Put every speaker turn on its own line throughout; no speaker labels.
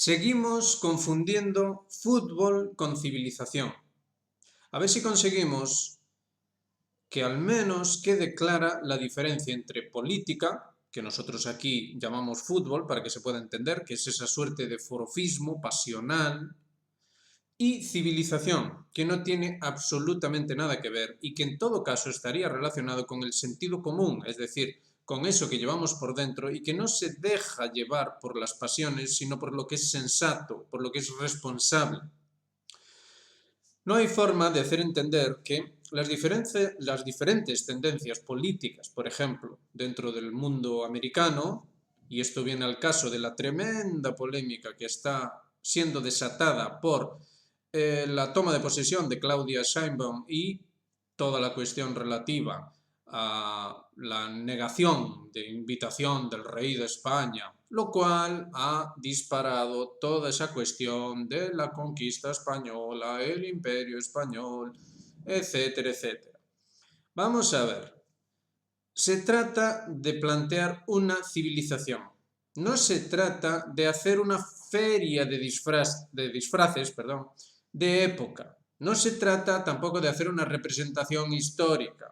Seguimos confundiendo fútbol con civilización. A ver si conseguimos que al menos quede clara la diferencia entre política, que nosotros aquí llamamos fútbol para que se pueda entender, que es esa suerte de forofismo pasional, y civilización, que no tiene absolutamente nada que ver y que en todo caso estaría relacionado con el sentido común, es decir, con eso que llevamos por dentro y que no se deja llevar por las pasiones, sino por lo que es sensato, por lo que es responsable. No hay forma de hacer entender que las diferentes tendencias políticas, por ejemplo, dentro del mundo americano, y esto viene al caso de la tremenda polémica que está siendo desatada por la toma de posesión de Claudia Sheinbaum y toda la cuestión relativa a la negación de invitación del rey de España, lo cual ha disparado toda esa cuestión de la conquista española, el imperio español, etcétera, etcétera. Vamos a ver. Se trata de plantear una civilización. No se trata de hacer una feria de disfraces de época. No se trata tampoco de hacer una representación histórica.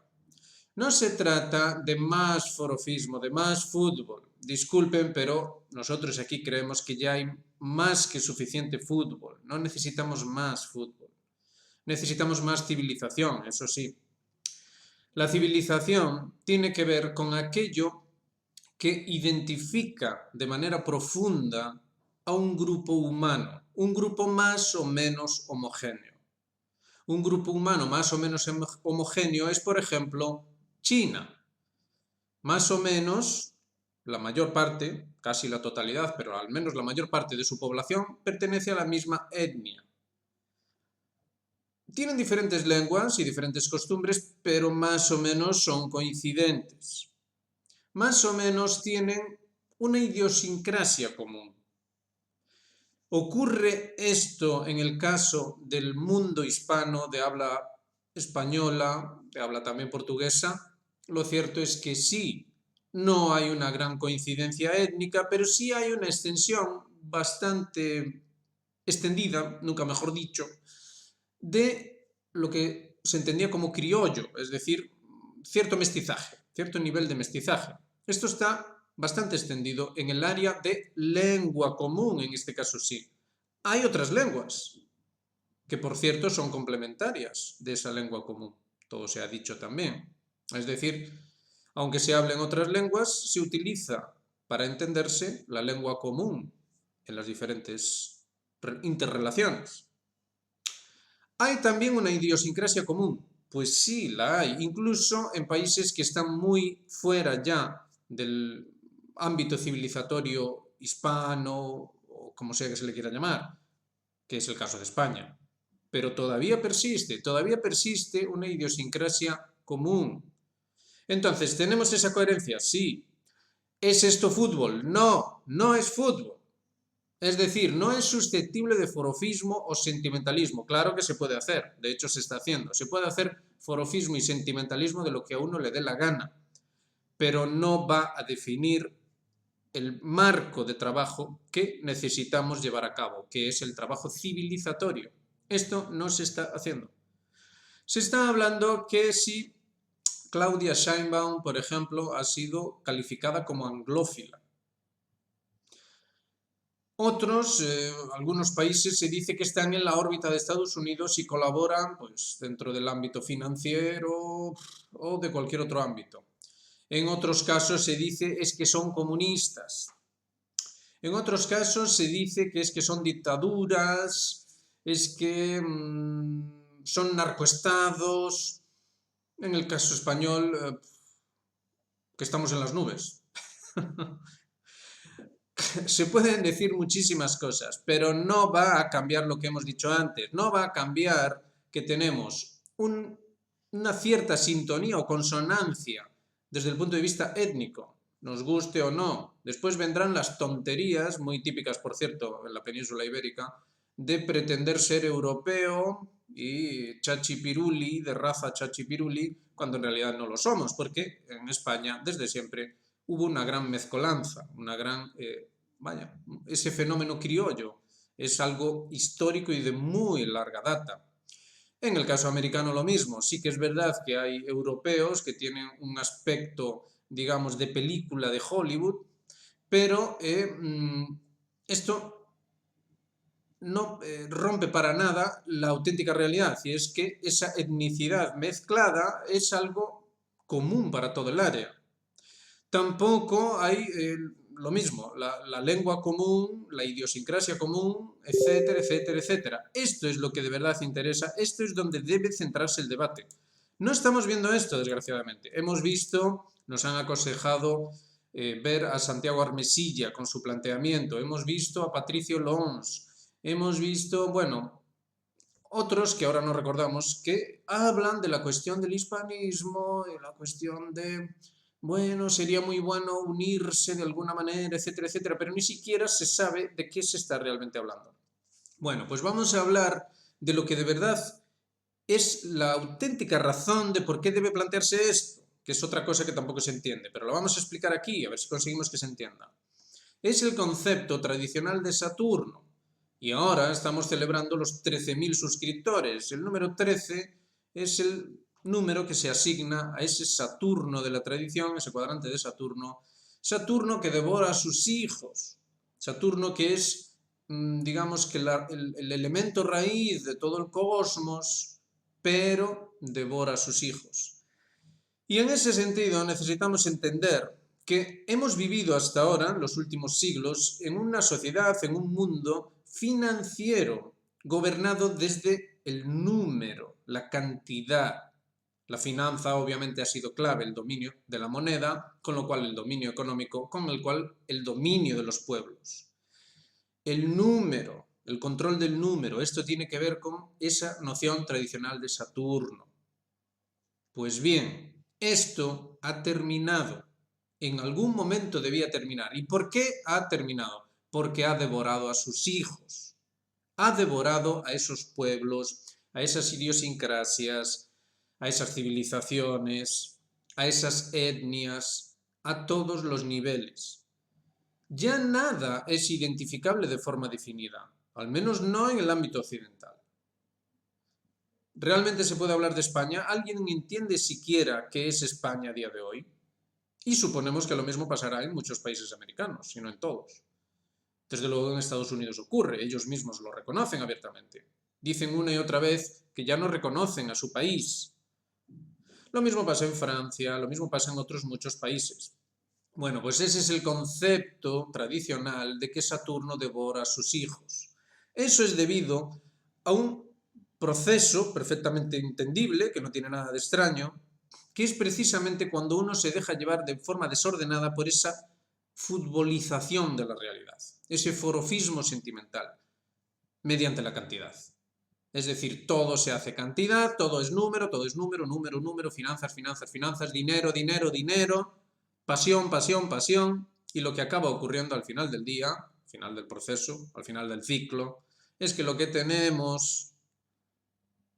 No se trata de más forofismo, de más fútbol. Disculpen, pero nosotros aquí creemos que ya hay más que suficiente fútbol. No necesitamos más fútbol. Necesitamos más civilización, eso sí. La civilización tiene que ver con aquello que identifica de manera profunda a un grupo humano, un grupo más o menos homogéneo. Un grupo humano más o menos homogéneo es, por ejemplo, China. Más o menos, la mayor parte, casi la totalidad, pero al menos la mayor parte de su población pertenece a la misma etnia. Tienen diferentes lenguas y diferentes costumbres, pero más o menos son coincidentes. Más o menos tienen una idiosincrasia común. ¿Ocurre esto en el caso del mundo hispano de habla española, de habla también portuguesa? Lo cierto es que sí, no hay una gran coincidencia étnica, pero sí hay una extensión bastante extendida, nunca mejor dicho, de lo que se entendía como criollo, es decir, cierto mestizaje, cierto nivel de mestizaje. Esto está bastante extendido en el área de lengua común, en este caso sí. Hay otras lenguas, que por cierto son complementarias de esa lengua común, todo se ha dicho también. Es decir, aunque se hablen otras lenguas, se utiliza para entenderse la lengua común en las diferentes interrelaciones. ¿Hay también una idiosincrasia común? Pues sí, la hay, incluso en países que están muy fuera ya del ámbito civilizatorio hispano, o como sea que se le quiera llamar, que es el caso de España. Pero todavía persiste una idiosincrasia común. Entonces, ¿tenemos esa coherencia? Sí. ¿Es esto fútbol? No, no es fútbol. Es decir, no es susceptible de forofismo o sentimentalismo. Claro que se puede hacer, de hecho se está haciendo. Se puede hacer forofismo y sentimentalismo de lo que a uno le dé la gana, pero no va a definir el marco de trabajo que necesitamos llevar a cabo, que es el trabajo civilizatorio. Esto no se está haciendo. Se está hablando que si Claudia Sheinbaum, por ejemplo, ha sido calificada como anglófila. Algunos países se dice que están en la órbita de Estados Unidos y colaboran pues, dentro del ámbito financiero o de cualquier otro ámbito. En otros casos se dice es que son comunistas. En otros casos se dice que es que son dictaduras, es que son narcoestados. En el caso español, que estamos en las nubes. Se pueden decir muchísimas cosas, pero no va a cambiar lo que hemos dicho antes. No va a cambiar que tenemos una cierta sintonía o consonancia desde el punto de vista étnico, nos guste o no. Después vendrán las tonterías, muy típicas, por cierto, en la península ibérica, de pretender ser europeo y chachipiruli, de raza chachipiruli, cuando en realidad no lo somos, porque en España, desde siempre, hubo una gran mezcolanza, ese fenómeno criollo es algo histórico y de muy larga data. En el caso americano lo mismo, sí que es verdad que hay europeos que tienen un aspecto, digamos, de película de Hollywood, pero esto no rompe para nada la auténtica realidad, y es que esa etnicidad mezclada es algo común para todo el área. Tampoco hay lo mismo, la lengua común, la idiosincrasia común, etcétera, etcétera, etcétera. Esto es lo que de verdad interesa, esto es donde debe centrarse el debate. No estamos viendo esto, desgraciadamente. Hemos visto, nos han aconsejado ver a Santiago Armesilla con su planteamiento, hemos visto a Patricio Lons, hemos visto, bueno, otros que ahora no recordamos, que hablan de la cuestión del hispanismo, de la cuestión de, bueno, sería muy bueno unirse de alguna manera, etcétera, etcétera, pero ni siquiera se sabe de qué se está realmente hablando. Bueno, pues vamos a hablar de lo que de verdad es la auténtica razón de por qué debe plantearse esto, que es otra cosa que tampoco se entiende, pero lo vamos a explicar aquí, a ver si conseguimos que se entienda. Es el concepto tradicional de Saturno, y ahora estamos celebrando los 13.000 suscriptores. El número 13 es el número que se asigna a ese Saturno de la tradición, ese cuadrante de Saturno. Saturno que devora a sus hijos. Saturno que es, digamos que el elemento raíz de todo el cosmos, pero devora a sus hijos. Y en ese sentido necesitamos entender que hemos vivido hasta ahora, en los últimos siglos, en una sociedad, en un mundo financiero, gobernado desde el número, la cantidad. La finanza obviamente ha sido clave, el dominio de la moneda, con lo cual el dominio económico, con el cual el dominio de los pueblos. El número, el control del número, esto tiene que ver con esa noción tradicional de Saturno. Pues bien, esto ha terminado. En algún momento debía terminar. ¿Y por qué ha terminado? Porque ha devorado a sus hijos. Ha devorado a esos pueblos, a esas idiosincrasias, a esas civilizaciones, a esas etnias, a todos los niveles. Ya nada es identificable de forma definida, al menos no en el ámbito occidental. ¿Realmente se puede hablar de España? ¿Alguien entiende siquiera qué es España a día de hoy? Y suponemos que lo mismo pasará en muchos países americanos, si no en todos. Desde luego en Estados Unidos ocurre, ellos mismos lo reconocen abiertamente. Dicen una y otra vez que ya no reconocen a su país. Lo mismo pasa en Francia, lo mismo pasa en otros muchos países. Bueno, pues ese es el concepto tradicional de que Saturno devora a sus hijos. Eso es debido a un proceso perfectamente entendible, que no tiene nada de extraño, que es precisamente cuando uno se deja llevar de forma desordenada por esa futbolización de la realidad, ese forofismo sentimental, mediante la cantidad. Es decir, todo se hace cantidad, todo es número, número, número, finanzas, finanzas, finanzas, dinero, dinero, dinero, pasión, pasión, pasión, y lo que acaba ocurriendo al final del día, al final del proceso, al final del ciclo, es que lo que tenemos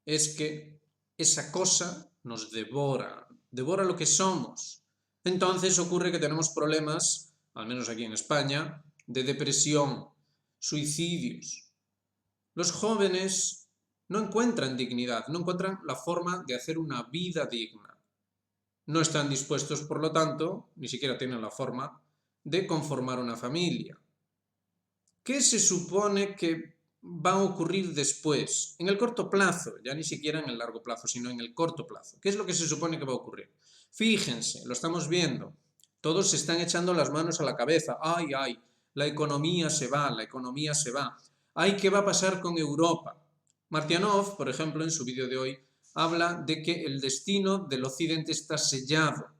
es que esa cosa nos devora, devora lo que somos. Entonces ocurre que tenemos problemas, al menos aquí en España, de depresión, suicidios. Los jóvenes no encuentran dignidad, no encuentran la forma de hacer una vida digna. No están dispuestos, por lo tanto, ni siquiera tienen la forma de conformar una familia. ¿Qué se supone que va a ocurrir después? En el corto plazo, ya ni siquiera en el largo plazo, sino en el corto plazo. ¿Qué es lo que se supone que va a ocurrir? Fíjense, lo estamos viendo. Todos se están echando las manos a la cabeza. ¡Ay, ay! La economía se va, la economía se va. ¡Ay, qué va a pasar con Europa! Martianov, por ejemplo, en su vídeo de hoy, habla de que el destino del occidente está sellado.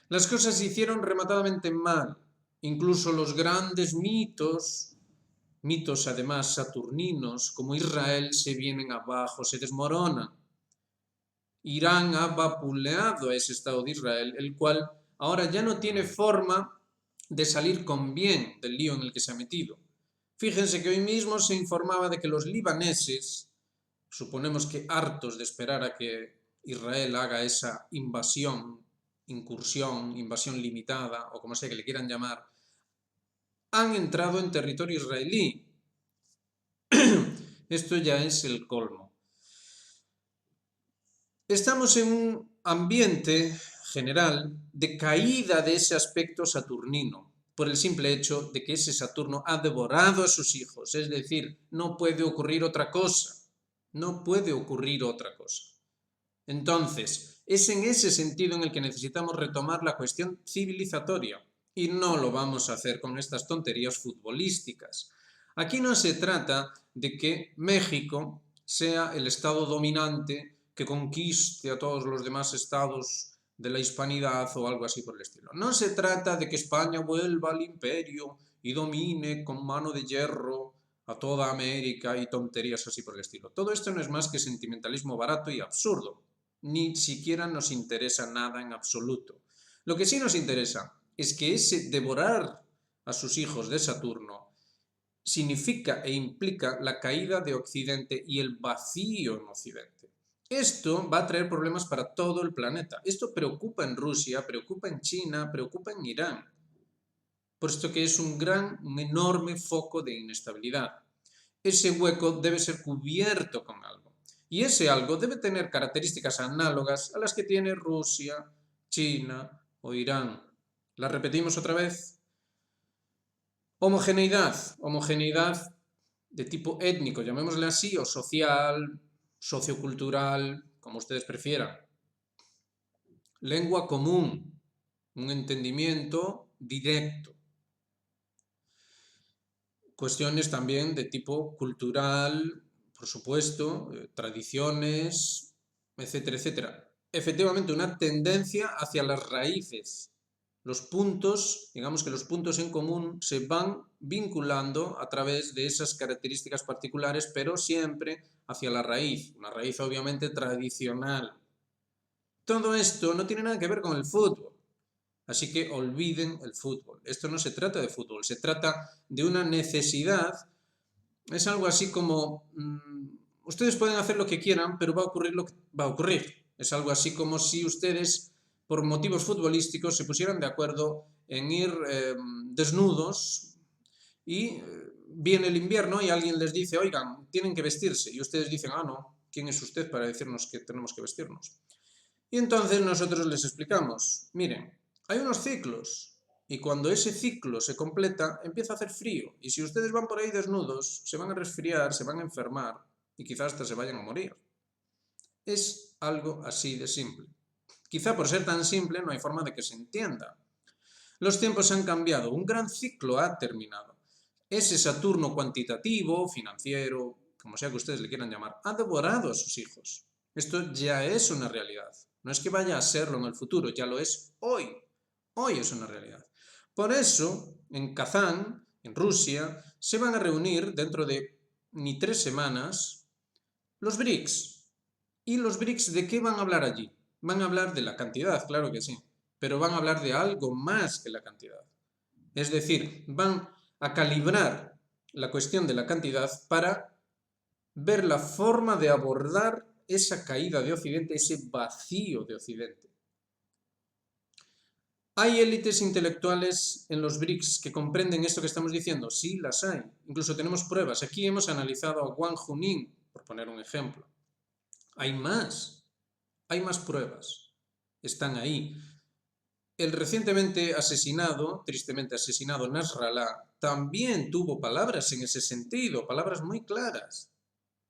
Las cosas se hicieron rematadamente mal. Incluso los grandes mitos además saturninos, como Israel, se vienen abajo, se desmoronan. Irán ha vapuleado a ese Estado de Israel, el cual ahora ya no tiene forma de salir con bien del lío en el que se ha metido. Fíjense que hoy mismo se informaba de que los libaneses, suponemos que hartos de esperar a que Israel haga esa invasión, incursión, invasión limitada, o como sea que le quieran llamar, han entrado en territorio israelí. Esto ya es el colmo. Estamos en un ambiente general de caída de ese aspecto saturnino, por el simple hecho de que ese Saturno ha devorado a sus hijos, es decir, no puede ocurrir otra cosa, no puede ocurrir otra cosa. Entonces, es en ese sentido en el que necesitamos retomar la cuestión civilizatoria, y no lo vamos a hacer con estas tonterías futbolísticas. Aquí no se trata de que México sea el estado dominante que conquiste a todos los demás estados de la hispanidad o algo así por el estilo. No se trata de que España vuelva al imperio y domine con mano de hierro a toda América y tonterías así por el estilo. Todo esto no es más que sentimentalismo barato y absurdo. Ni siquiera nos interesa nada en absoluto. Lo que sí nos interesa es que ese devorar a sus hijos de Saturno significa e implica la caída de Occidente y el vacío en Occidente. Esto va a traer problemas para todo el planeta. Esto preocupa en Rusia, preocupa en China, preocupa en Irán, puesto que es un enorme foco de inestabilidad. Ese hueco debe ser cubierto con algo. Y ese algo debe tener características análogas a las que tiene Rusia, China o Irán. ¿Las repetimos otra vez? Homogeneidad de tipo étnico, llamémosle así, o social, sociocultural, como ustedes prefieran. Lengua común, un entendimiento directo. Cuestiones también de tipo cultural, por supuesto, tradiciones, etcétera, etcétera. Efectivamente, una tendencia hacia las raíces. Los puntos, digamos que los puntos en común se van vinculando a través de esas características particulares, pero siempre hacia la raíz, una raíz obviamente tradicional. Todo esto no tiene nada que ver con el fútbol. Así que olviden el fútbol. Esto no se trata de fútbol, se trata de una necesidad. Es algo así como, ustedes pueden hacer lo que quieran, pero va a ocurrir lo que va a ocurrir. Es algo así como si ustedes, por motivos futbolísticos, se pusieran de acuerdo en ir desnudos y viene el invierno y alguien les dice, oigan, tienen que vestirse. Y ustedes dicen, ah, no, ¿quién es usted para decirnos que tenemos que vestirnos? Y entonces nosotros les explicamos, miren, hay unos ciclos y cuando ese ciclo se completa empieza a hacer frío y si ustedes van por ahí desnudos se van a resfriar, se van a enfermar y quizás hasta se vayan a morir. Es algo así de simple. Quizá por ser tan simple no hay forma de que se entienda. Los tiempos han cambiado, un gran ciclo ha terminado. Ese Saturno cuantitativo, financiero, como sea que ustedes le quieran llamar, ha devorado a sus hijos. Esto ya es una realidad. No es que vaya a serlo en el futuro, ya lo es hoy. Hoy es una realidad. Por eso, en Kazán, en Rusia, se van a reunir dentro de ni 3 semanas los BRICS. ¿Y los BRICS de qué van a hablar allí? Van a hablar de la cantidad, claro que sí, pero van a hablar de algo más que la cantidad. Es decir, van a calibrar la cuestión de la cantidad para ver la forma de abordar esa caída de Occidente, ese vacío de Occidente. ¿Hay élites intelectuales en los BRICS que comprenden esto que estamos diciendo? Sí, las hay. Incluso tenemos pruebas. Aquí hemos analizado a Wang Huning, por poner un ejemplo. Hay más pruebas. Están ahí. El recientemente asesinado, tristemente asesinado Nasrallah, también tuvo palabras en ese sentido, palabras muy claras.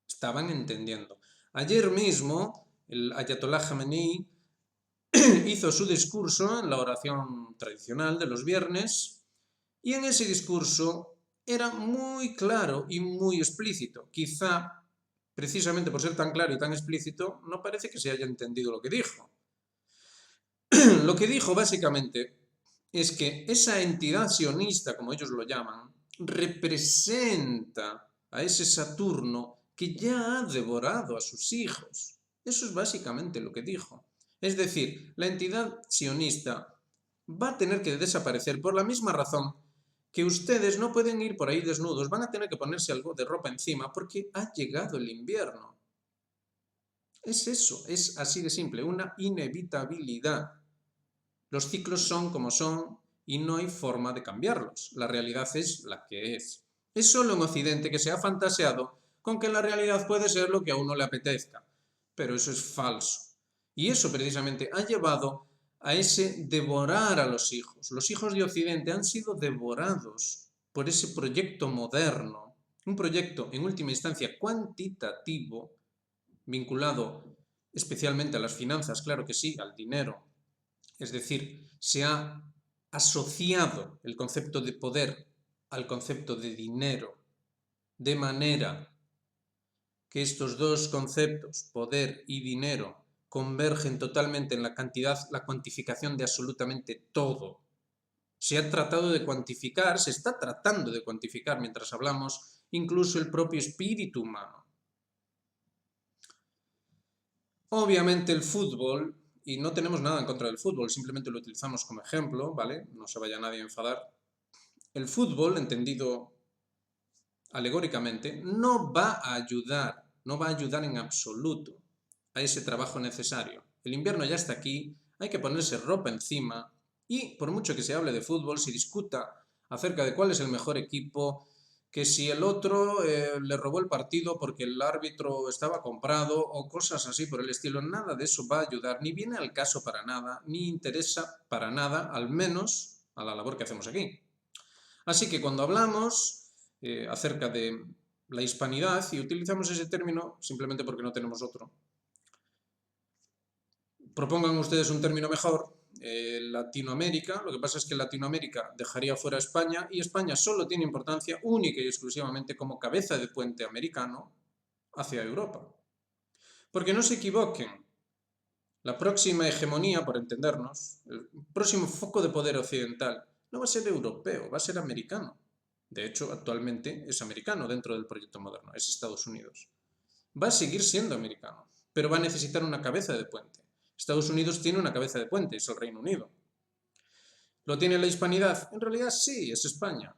Estaban entendiendo. Ayer mismo, el Ayatollah Khamenei hizo su discurso en la oración tradicional de los viernes y en ese discurso era muy claro y muy explícito. Quizá, precisamente por ser tan claro y tan explícito, no parece que se haya entendido lo que dijo. Lo que dijo básicamente es que esa entidad sionista, como ellos lo llaman, representa a ese Saturno que ya ha devorado a sus hijos. Eso es básicamente lo que dijo. Es decir, la entidad sionista va a tener que desaparecer por la misma razón que ustedes no pueden ir por ahí desnudos, van a tener que ponerse algo de ropa encima porque ha llegado el invierno. Es eso, es así de simple, una inevitabilidad. Los ciclos son como son y no hay forma de cambiarlos. La realidad es la que es. Es solo en Occidente que se ha fantaseado con que la realidad puede ser lo que a uno le apetezca, pero eso es falso. Y eso precisamente ha llevado a ese devorar a los hijos. Los hijos de Occidente han sido devorados por ese proyecto moderno, un proyecto en última instancia cuantitativo, vinculado especialmente a las finanzas, claro que sí, al dinero. Es decir, se ha asociado el concepto de poder al concepto de dinero, de manera que estos dos conceptos, poder y dinero, convergen totalmente en la cantidad, la cuantificación de absolutamente todo. Se ha tratado de cuantificar, se está tratando de cuantificar mientras hablamos, incluso el propio espíritu humano. Obviamente el fútbol, y no tenemos nada en contra del fútbol, simplemente lo utilizamos como ejemplo, ¿vale? No se vaya nadie a enfadar. El fútbol, entendido alegóricamente, no va a ayudar en absoluto a ese trabajo necesario. El invierno ya está aquí, hay que ponerse ropa encima y por mucho que se hable de fútbol, se discuta acerca de cuál es el mejor equipo, que si el otro le robó el partido porque el árbitro estaba comprado o cosas así por el estilo, nada de eso va a ayudar, ni viene al caso para nada, ni interesa para nada, al menos a la labor que hacemos aquí. Así que cuando hablamos acerca de la hispanidad, y utilizamos ese término simplemente porque no tenemos otro, propongan ustedes un término mejor, Latinoamérica, lo que pasa es que Latinoamérica dejaría fuera a España y España solo tiene importancia única y exclusivamente como cabeza de puente americano hacia Europa. Porque no se equivoquen, la próxima hegemonía, por entendernos, el próximo foco de poder occidental no va a ser europeo, va a ser americano. De hecho, actualmente es americano dentro del proyecto moderno, es Estados Unidos. Va a seguir siendo americano, pero va a necesitar una cabeza de puente. Estados Unidos tiene una cabeza de puente, es el Reino Unido. ¿Lo tiene la hispanidad? En realidad sí, es España.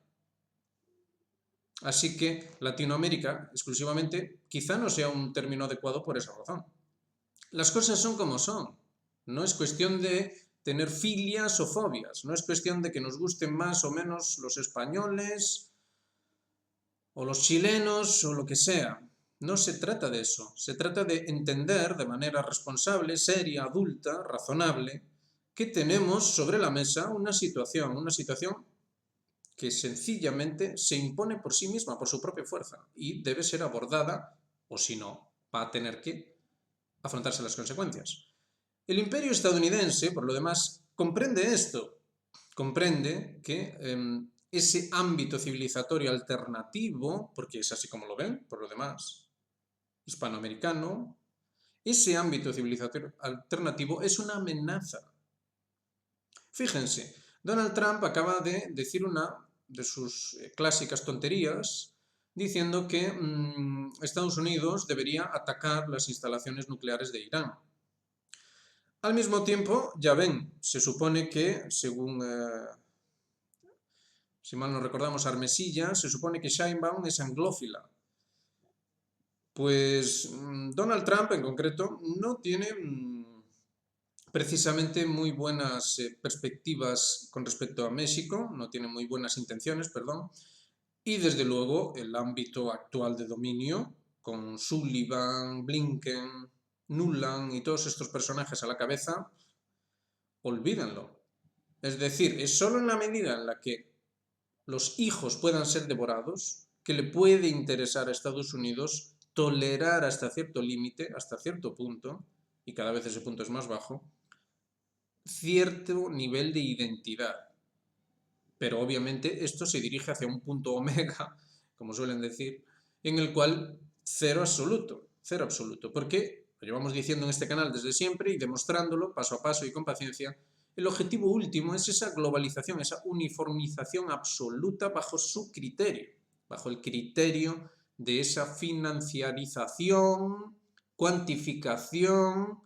Así que Latinoamérica, exclusivamente, quizá no sea un término adecuado por esa razón. Las cosas son como son. No es cuestión de tener filias o fobias. No es cuestión de que nos gusten más o menos los españoles o los chilenos o lo que sea. No se trata de eso. Se trata de entender de manera responsable, seria, adulta, razonable, que tenemos sobre la mesa una situación que sencillamente se impone por sí misma, por su propia fuerza, y debe ser abordada, o si no, va a tener que afrontarse las consecuencias. El imperio estadounidense, por lo demás, comprende esto, comprende que ese ámbito civilizatorio alternativo, porque es así como lo ven, por lo demás, hispanoamericano, ese ámbito civilizatorio alternativo es una amenaza. Fíjense, Donald Trump acaba de decir una de sus clásicas tonterías, diciendo que Estados Unidos debería atacar las instalaciones nucleares de Irán. Al mismo tiempo, ya ven, se supone que, según, si mal no recordamos, Armesilla, se supone que Sheinbaum es anglófila. Pues Donald Trump en concreto no tiene precisamente muy buenas perspectivas con respecto a México, no tiene muy buenas intenciones, perdón, y desde luego el ámbito actual de dominio, con Sullivan, Blinken, Nuland y todos estos personajes a la cabeza, olvídenlo. Es decir, es solo en la medida en la que los hijos puedan ser devorados que le puede interesar a Estados Unidos tolerar hasta cierto límite, hasta cierto punto, y cada vez ese punto es más bajo, cierto nivel de identidad. Pero obviamente esto se dirige hacia un punto omega, como suelen decir, en el cual cero absoluto, porque lo llevamos diciendo en este canal desde siempre y demostrándolo paso a paso y con paciencia. El objetivo último es esa globalización, esa uniformización absoluta bajo su criterio, bajo el criterio de esa financiarización, cuantificación,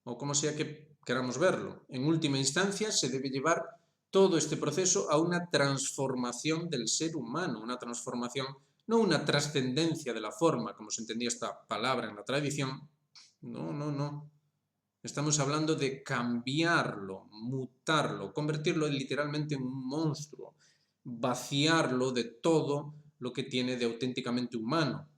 o como sea que queramos verlo. En última instancia, se debe llevar todo este proceso a una transformación del ser humano, una transformación, no una trascendencia de la forma, como se entendía esta palabra en la tradición. No. Estamos hablando de cambiarlo, mutarlo, convertirlo literalmente en un monstruo, vaciarlo de todo lo que tiene de auténticamente humano.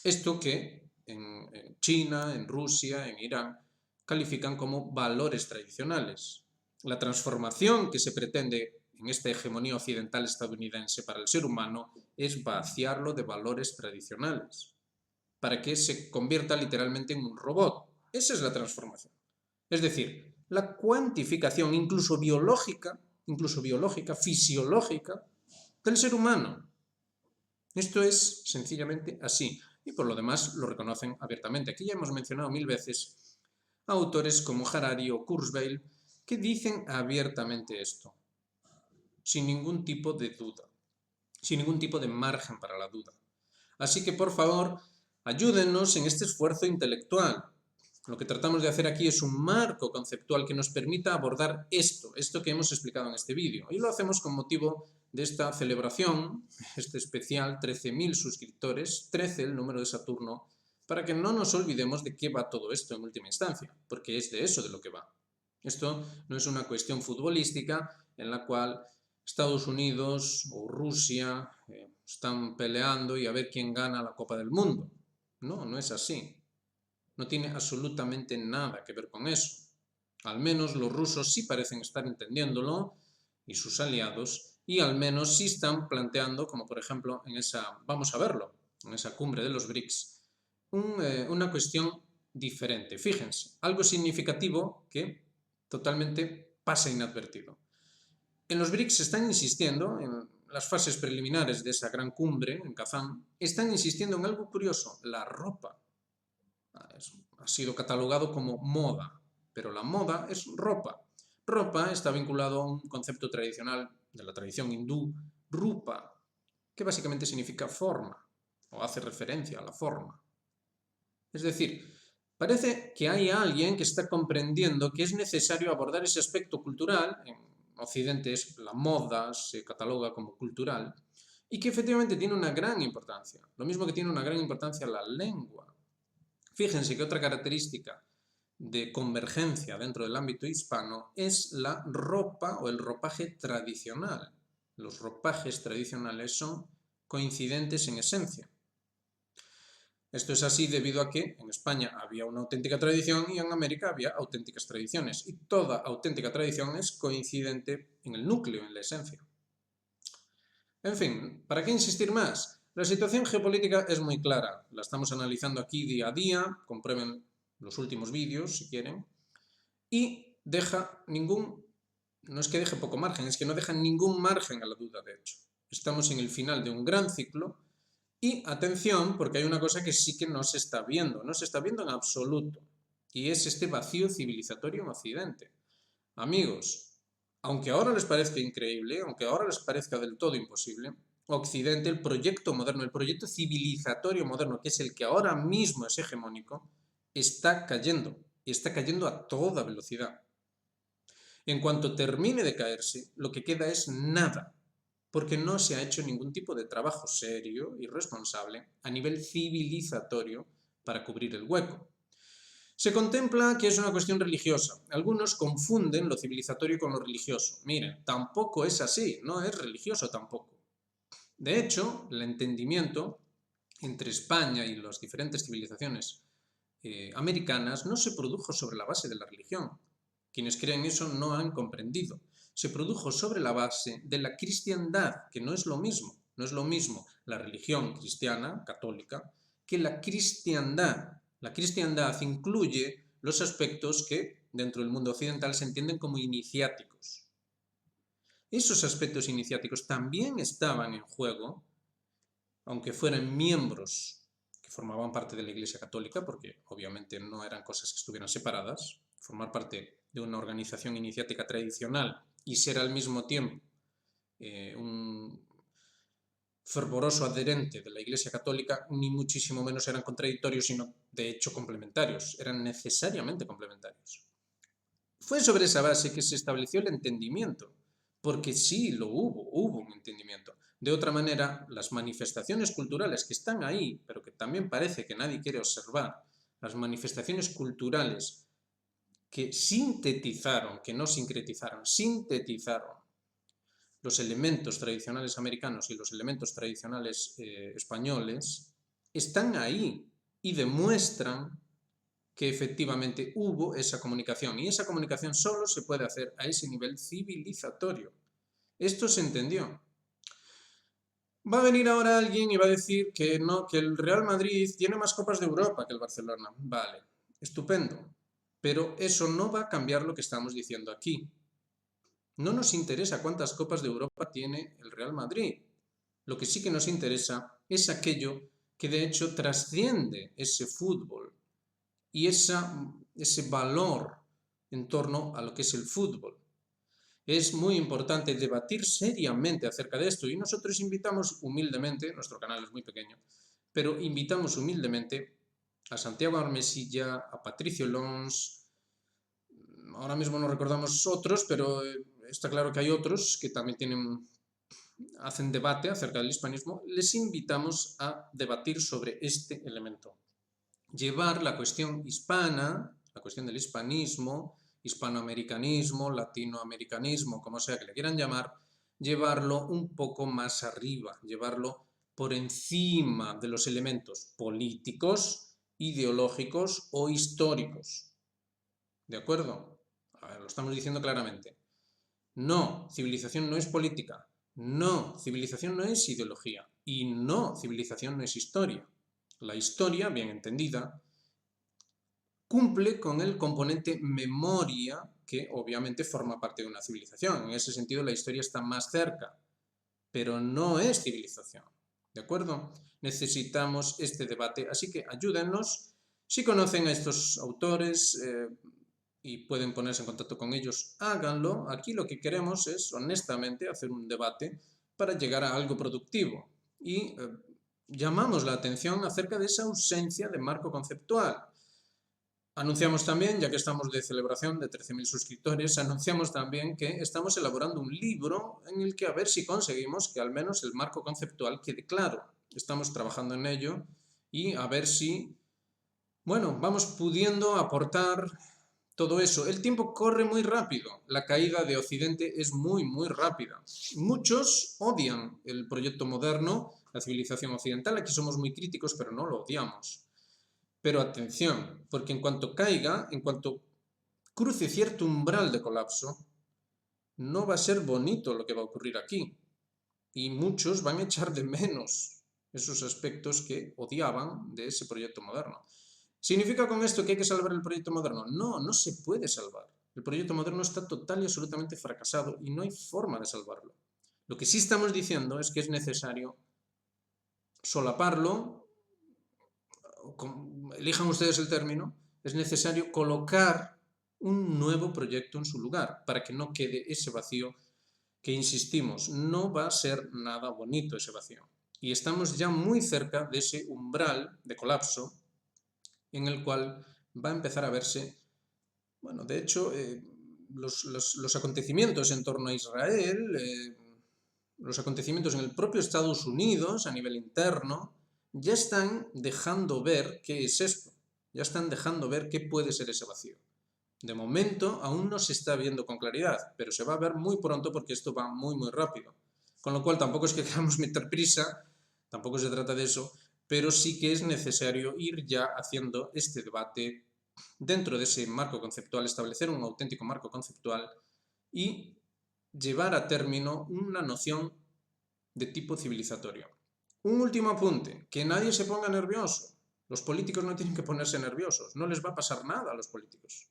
Esto que en China, en Rusia, en Irán, califican como valores tradicionales. La transformación que se pretende en esta hegemonía occidental estadounidense para el ser humano es vaciarlo de valores tradicionales, para que se convierta literalmente en un robot. Esa es la transformación. Es decir, la cuantificación incluso biológica, fisiológica, del ser humano. Esto es sencillamente así, y por lo demás lo reconocen abiertamente. Aquí ya hemos mencionado 1000 veces a autores como Harari o Kurzweil que dicen abiertamente esto, sin ningún tipo de duda, sin ningún tipo de margen para la duda. Así que, por favor, ayúdennos en este esfuerzo intelectual. Lo que tratamos de hacer aquí es un marco conceptual que nos permita abordar esto que hemos explicado en este vídeo. Y lo hacemos con motivo de esta celebración, este especial, 13.000 suscriptores, 13 el número de Saturno, para que no nos olvidemos de qué va todo esto en última instancia, porque es de eso de lo que va. Esto no es una cuestión futbolística en la cual Estados Unidos o Rusia están peleando y a ver quién gana la Copa del Mundo. No, no es así. No tiene absolutamente nada que ver con eso. Al menos los rusos sí parecen estar entendiéndolo y sus aliados, y al menos sí están planteando, como por ejemplo en esa, vamos a verlo, en esa cumbre de los BRICS, una cuestión diferente. Fíjense, algo significativo que totalmente pasa inadvertido. En los BRICS están insistiendo, en las fases preliminares de esa gran cumbre en Kazán, están insistiendo en algo curioso, la ropa. Ha sido catalogado como moda, pero la moda es ropa. Ropa está vinculado a un concepto tradicional de la tradición hindú, rupa, que básicamente significa forma, o hace referencia a la forma. Es decir, parece que hay alguien que está comprendiendo que es necesario abordar ese aspecto cultural, en Occidente la moda se cataloga como cultural, y que efectivamente tiene una gran importancia, lo mismo que tiene una gran importancia la lengua. Fíjense que otra característica de convergencia dentro del ámbito hispano es la ropa o el ropaje tradicional. Los ropajes tradicionales son coincidentes en esencia. Esto es así debido a que en España había una auténtica tradición y en América había auténticas tradiciones. Y toda auténtica tradición es coincidente en el núcleo, en la esencia. En fin, ¿para qué insistir más? La situación geopolítica es muy clara. La estamos analizando aquí día a día. Comprueben los últimos vídeos si quieren. Y no es que deje poco margen, es que no deja ningún margen a la duda, de hecho. Estamos en el final de un gran ciclo. Y atención, porque hay una cosa que sí que no se está viendo en absoluto, y es este vacío civilizatorio en Occidente. Amigos, aunque ahora les parezca increíble, aunque ahora les parezca del todo imposible, Occidente, el proyecto moderno, el proyecto civilizatorio moderno, que es el que ahora mismo es hegemónico, está cayendo, y está cayendo a toda velocidad. En cuanto termine de caerse, lo que queda es nada, porque no se ha hecho ningún tipo de trabajo serio y responsable a nivel civilizatorio para cubrir el hueco. Se contempla que es una cuestión religiosa. Algunos confunden lo civilizatorio con lo religioso. Miren, tampoco es así, no es religioso tampoco. De hecho, el entendimiento entre España y las diferentes civilizaciones americanas no se produjo sobre la base de la religión. Quienes creen eso no han comprendido. Se produjo sobre la base de la cristiandad, que no es lo mismo. No es lo mismo la religión cristiana, católica, que la cristiandad. La cristiandad incluye los aspectos que dentro del mundo occidental se entienden como iniciáticos. Esos aspectos iniciáticos también estaban en juego, aunque fueran miembros que formaban parte de la Iglesia Católica, porque obviamente no eran cosas que estuvieran separadas. Formar parte de una organización iniciática tradicional y ser al mismo tiempo un fervoroso adherente de la Iglesia Católica, ni muchísimo menos eran contradictorios, sino de hecho complementarios, eran necesariamente complementarios. Fue sobre esa base que se estableció el entendimiento, porque sí lo hubo un entendimiento. De otra manera, las manifestaciones culturales que están ahí, pero que también parece que nadie quiere observar, las manifestaciones culturales que sintetizaron, que no sincretizaron, sintetizaron los elementos tradicionales americanos y los elementos tradicionales españoles están ahí y demuestran que efectivamente hubo esa comunicación. Y esa comunicación solo se puede hacer a ese nivel civilizatorio. Esto se entendió. Va a venir ahora alguien y va a decir que no, que el Real Madrid tiene más Copas de Europa que el Barcelona. Vale, estupendo. Pero eso no va a cambiar lo que estamos diciendo aquí. No nos interesa cuántas Copas de Europa tiene el Real Madrid. Lo que sí que nos interesa es aquello que de hecho trasciende ese fútbol y ese valor en torno a lo que es el fútbol. Es muy importante debatir seriamente acerca de esto y nosotros invitamos humildemente, nuestro canal es muy pequeño, pero invitamos humildemente a Santiago Armesilla, a Patricio Lons, ahora mismo no recordamos otros, pero está claro que hay otros que también hacen debate acerca del hispanismo, les invitamos a debatir sobre este elemento. Llevar la cuestión hispana, la cuestión del hispanismo, hispanoamericanismo, latinoamericanismo, como sea que le quieran llamar, llevarlo un poco más arriba, llevarlo por encima de los elementos políticos, ideológicos o históricos. ¿De acuerdo? A ver, lo estamos diciendo claramente. No, civilización no es política. No, civilización no es ideología. Y no, civilización no es historia. La historia, bien entendida, cumple con el componente memoria que obviamente forma parte de una civilización. En ese sentido, la historia está más cerca, pero no es civilización. ¿De acuerdo? Necesitamos este debate, así que ayúdennos. Si conocen a estos autores y pueden ponerse en contacto con ellos, háganlo. Aquí lo que queremos es, honestamente, hacer un debate para llegar a algo productivo. Y llamamos la atención acerca de esa ausencia de marco conceptual. Anunciamos también, ya que estamos de celebración de 13.000 suscriptores, anunciamos también que estamos elaborando un libro en el que a ver si conseguimos que al menos el marco conceptual quede claro. Estamos trabajando en ello y a ver si, bueno, vamos pudiendo aportar todo eso. El tiempo corre muy rápido, la caída de Occidente es muy rápida. Muchos odian el proyecto moderno, la civilización occidental, aquí somos muy críticos, pero no lo odiamos. Pero atención, porque en cuanto caiga, en cuanto cruce cierto umbral de colapso, no va a ser bonito lo que va a ocurrir aquí. Y muchos van a echar de menos esos aspectos que odiaban de ese proyecto moderno. ¿Significa con esto que hay que salvar el proyecto moderno? No, no se puede salvar. El proyecto moderno está total y absolutamente fracasado y no hay forma de salvarlo. Lo que sí estamos diciendo es que es necesario solaparlo, elijan ustedes el término, es necesario colocar un nuevo proyecto en su lugar para que no quede ese vacío que, insistimos, no va a ser nada bonito ese vacío. Y estamos ya muy cerca de ese umbral de colapso en el cual va a empezar a verse, bueno, de hecho, los acontecimientos en torno a Israel, los acontecimientos en el propio Estados Unidos a nivel interno, ya están dejando ver qué es esto, ya están dejando ver qué puede ser ese vacío. De momento aún no se está viendo con claridad, pero se va a ver muy pronto porque esto va muy rápido. Con lo cual tampoco es que queramos meter prisa, tampoco se trata de eso, pero sí que es necesario ir ya haciendo este debate dentro de ese marco conceptual, establecer un auténtico marco conceptual y llevar a término una noción de tipo civilizatorio. Un último apunte, que nadie se ponga nervioso. Los políticos no tienen que ponerse nerviosos, no les va a pasar nada a los políticos.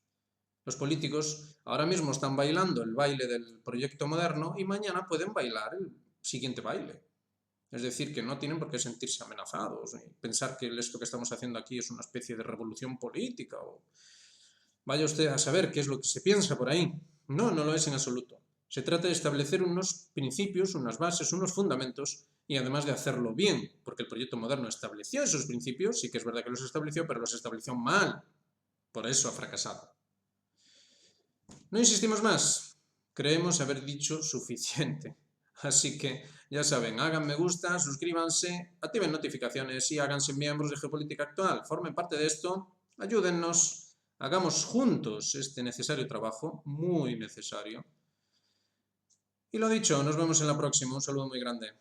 Los políticos ahora mismo están bailando el baile del proyecto moderno y mañana pueden bailar el siguiente baile. Es decir, que no tienen por qué sentirse amenazados y pensar que esto que estamos haciendo aquí es una especie de revolución política o vaya usted a saber qué es lo que se piensa por ahí. No, no lo es en absoluto. Se trata de establecer unos principios, unas bases, unos fundamentos y además de hacerlo bien, porque el proyecto moderno estableció esos principios, sí que es verdad que los estableció, pero los estableció mal. Por eso ha fracasado. No insistimos más. Creemos haber dicho suficiente. Así que, ya saben, hagan me gusta, suscríbanse, activen notificaciones y háganse miembros de Geopolítica Actual. Formen parte de esto, ayúdennos, hagamos juntos este necesario trabajo, muy necesario. Y lo dicho, nos vemos en la próxima. Un saludo muy grande.